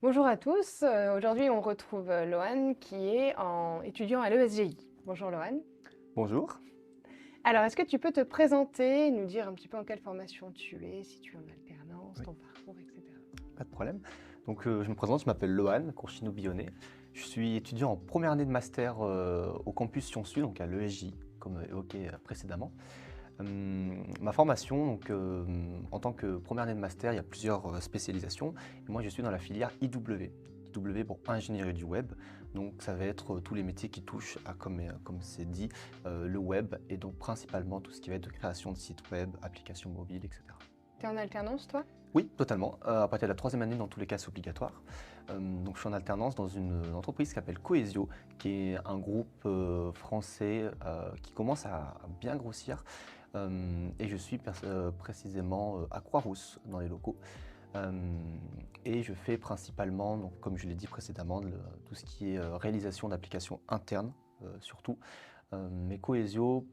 Bonjour à tous. Aujourd'hui, on retrouve Lohan qui est étudiant à l'ESGI. Bonjour Lohan. Bonjour. Alors, est-ce que tu peux te présenter, nous dire un petit peu en quelle formation tu es, si tu es en alternance, Oui, ton parcours, etc. pas de problème. Donc, je me présente, je m'appelle Lohan Courchino-Billonnet. Je suis étudiant en première année de master au campus Sciences-U, donc à l'ESJ, comme évoqué précédemment. Ma formation, donc, en tant que première année de master, il y a plusieurs spécialisations. Et moi, je suis dans la filière IW. IW pour ingénierie du web. Donc, ça va être tous les métiers qui touchent à, comme c'est dit, le web et donc principalement tout ce qui va être de création de sites web, applications mobiles, etc. Tu es en alternance, toi? Oui, totalement. À partir de la troisième année, dans tous les cas, c'est obligatoire. Donc, je suis en alternance dans une entreprise qui s'appelle Cohesio, qui est un groupe français qui commence à bien grossir. Et je suis précisément à Croix-Rousse, dans les locaux. Euh, et je fais principalement, donc, comme je l'ai dit précédemment, tout ce qui est réalisation d'applications internes, surtout. Mais Cohesio,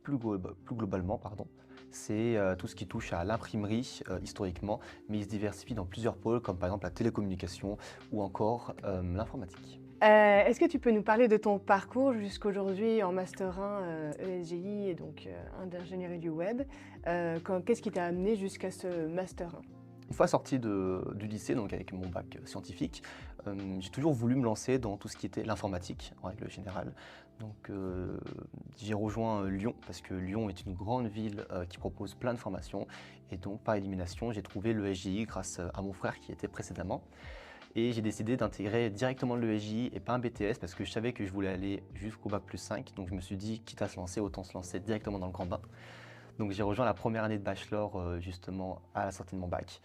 plus globalement, pardon, c'est tout ce qui touche à l'imprimerie historiquement, mais il se diversifie dans plusieurs pôles, comme par exemple la télécommunication ou encore l'informatique. Est-ce que tu peux nous parler de ton parcours jusqu'aujourd'hui en Master 1 ESGI et donc d'ingénierie du web? Qu'est-ce qui t'a amené jusqu'à ce Master 1? Une fois sorti du lycée, donc avec mon bac scientifique, j'ai toujours voulu me lancer dans tout ce qui était l'informatique, en règle générale. Donc j'ai rejoint Lyon, parce que Lyon est une grande ville qui propose plein de formations. Et donc par élimination, j'ai trouvé l'ESJI grâce à mon frère qui était précédemment. Et j'ai décidé d'intégrer directement l'ESJI et pas un BTS, parce que je savais que je voulais aller jusqu'au bac plus 5. Donc je me suis dit, quitte à se lancer, autant se lancer directement dans le grand bain. Donc j'ai rejoint la première année de bachelor justement à la sortie de mon bac.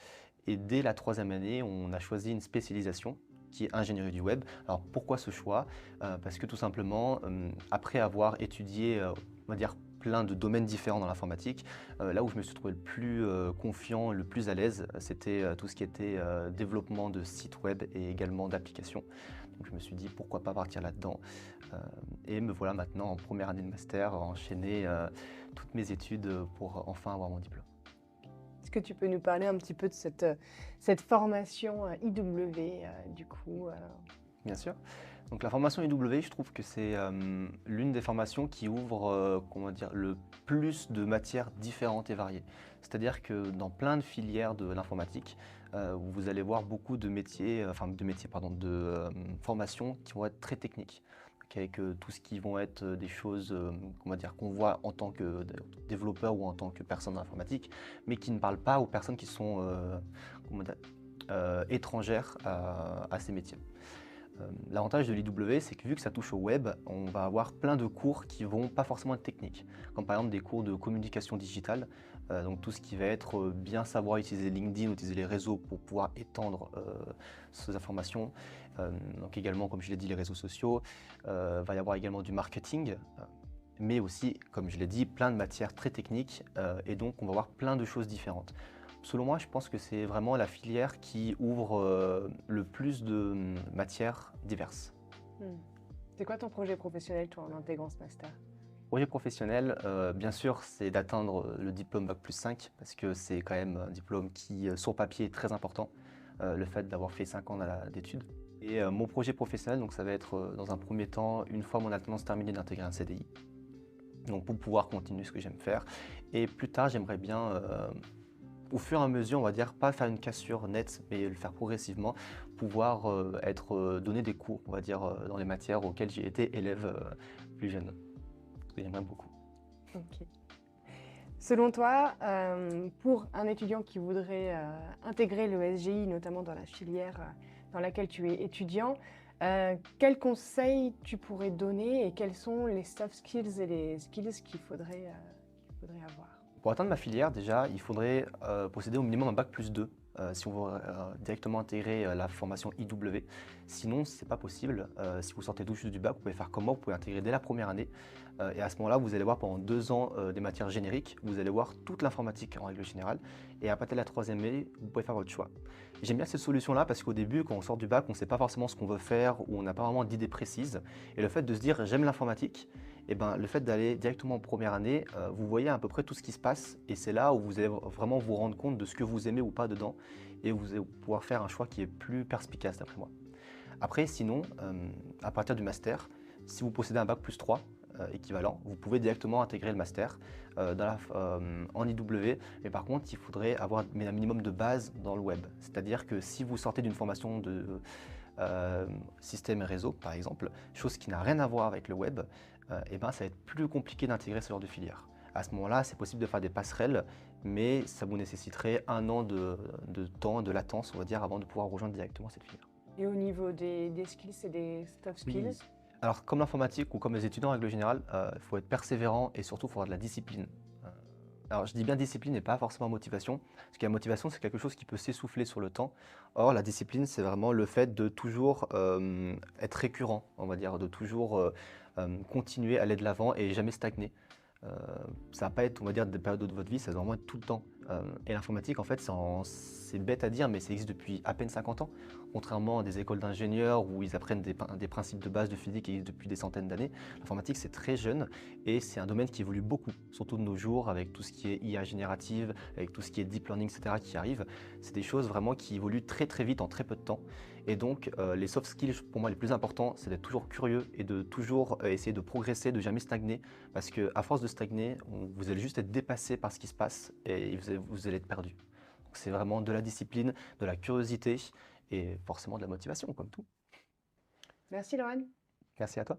Et dès la troisième année, on a choisi une spécialisation qui est ingénierie du web. Alors pourquoi ce choix? Parce que tout simplement, après avoir étudié, on va dire, plein de domaines différents dans l'informatique, là où je me suis trouvé le plus confiant, le plus à l'aise, c'était tout ce qui était développement de sites web et également d'applications. Donc je me suis dit pourquoi pas partir là-dedans. Et me voilà maintenant en première année de master, à enchaîner toutes mes études pour enfin avoir mon diplôme. Est-ce que tu peux nous parler un petit peu de cette formation IW du coup? Bien sûr. Donc la formation IW, je trouve que c'est l'une des formations qui ouvre comment dire, le plus de matières différentes et variées. C'est-à-dire que dans plein de filières de l'informatique, vous allez voir beaucoup de métiers, pardon, de formations qui vont être très techniques. Donc, avec tout ce qui vont être des choses comment dire, qu'on voit en tant que développeur ou en tant que personne informatique, mais qui ne parlent pas aux personnes qui sont comment dire, étrangères à ces métiers. L'avantage de l'IW, c'est que vu que ça touche au web, on va avoir plein de cours qui vont pas forcément être techniques, comme par exemple des cours de communication digitale, donc tout ce qui va être bien savoir utiliser LinkedIn, utiliser les réseaux pour pouvoir étendre ces informations, donc également, comme je l'ai dit, les réseaux sociaux, va y avoir également du marketing, mais aussi, comme je l'ai dit, plein de matières très techniques, et donc on va voir plein de choses différentes. Selon moi, je pense que c'est vraiment la filière qui ouvre le plus de matières diverses. Hmm. C'est quoi ton projet professionnel, toi, en intégrant ce master? Projet professionnel, bien sûr, c'est d'atteindre le diplôme Bac plus 5, parce que c'est quand même un diplôme qui, sur papier, est très important, le fait d'avoir fait 5 ans d'études. Et mon projet professionnel, donc, ça va être, dans un premier temps, une fois mon alternance terminée, d'intégrer un CDI, donc pour pouvoir continuer ce que j'aime faire. Et plus tard, j'aimerais bien au fur et à mesure, on va dire, pas faire une cassure nette, mais le faire progressivement, pouvoir donner des cours, on va dire, dans les matières auxquelles j'ai été élève plus jeune. Ce que j'aimerais beaucoup. Ok. Selon toi, pour un étudiant qui voudrait intégrer le SGI, notamment dans la filière dans laquelle tu es étudiant, quels conseils tu pourrais donner et quels sont les soft skills et les skills qu'il faudrait avoir? Pour atteindre ma filière, déjà, il faudrait posséder au minimum un bac plus 2 si on veut directement intégrer la formation IW. Sinon, ce n'est pas possible. Si vous sortez tout juste du bac, vous pouvez faire comme moi, vous pouvez intégrer dès la première année. Et à ce moment-là, vous allez voir pendant 2 ans des matières génériques. Vous allez voir toute l'informatique en règle générale. Et à partir de la troisième année, vous pouvez faire votre choix. J'aime bien cette solution-là parce qu'au début, quand on sort du bac, on ne sait pas forcément ce qu'on veut faire ou on n'a pas vraiment d'idée précise. Et le fait de se dire j'aime l'informatique et ben, le fait d'aller directement en première année, vous voyez à peu près tout ce qui se passe et c'est là où vous allez vraiment vous rendre compte de ce que vous aimez ou pas dedans et vous allez pouvoir faire un choix qui est plus perspicace d'après moi. Après, sinon, à partir du master, si vous possédez un bac plus 3 équivalent, vous pouvez directement intégrer le master en IW, mais par contre, il faudrait avoir un minimum de base dans le web. C'est-à-dire que si vous sortez d'une formation de système et réseau, par exemple, chose qui n'a rien à voir avec le web, et ben, ça va être plus compliqué d'intégrer ce genre de filière. À ce moment-là, c'est possible de faire des passerelles, mais ça vous nécessiterait un an de temps, de latence, on va dire, avant de pouvoir rejoindre directement cette filière. Et au niveau des skills et des soft skills? Oui. Alors, comme l'informatique ou comme les étudiants en règle générale, il faut être persévérant et surtout, il faut avoir de la discipline. Euh, alors, je dis bien discipline et pas forcément motivation, parce que la motivation, c'est quelque chose qui peut s'essouffler sur le temps. Or, la discipline, c'est vraiment le fait de toujours être récurrent, on va dire, de toujours continuer à aller de l'avant et jamais stagner. Euh, Ça va pas être, on va dire, des périodes de votre vie, ça doit vraiment être tout le temps. Et l'informatique, en fait, c'est bête à dire, mais ça existe depuis à peine 50 ans. Contrairement à des écoles d'ingénieurs où ils apprennent des principes de base de physique qui existent depuis des centaines d'années, l'informatique, c'est très jeune et c'est un domaine qui évolue beaucoup, surtout de nos jours, avec tout ce qui est IA générative, avec tout ce qui est deep learning, etc., qui arrive. C'est des choses vraiment qui évoluent très très vite en très peu de temps. Et donc, les soft skills, pour moi, les plus importants, c'est d'être toujours curieux et de toujours essayer de progresser, de jamais stagner. Parce qu'à force de stagner, vous allez juste être dépassé par ce qui se passe et vous allez être perdu. Donc, c'est vraiment de la discipline, de la curiosité et forcément de la motivation, comme tout. Merci Laurent. Merci à toi.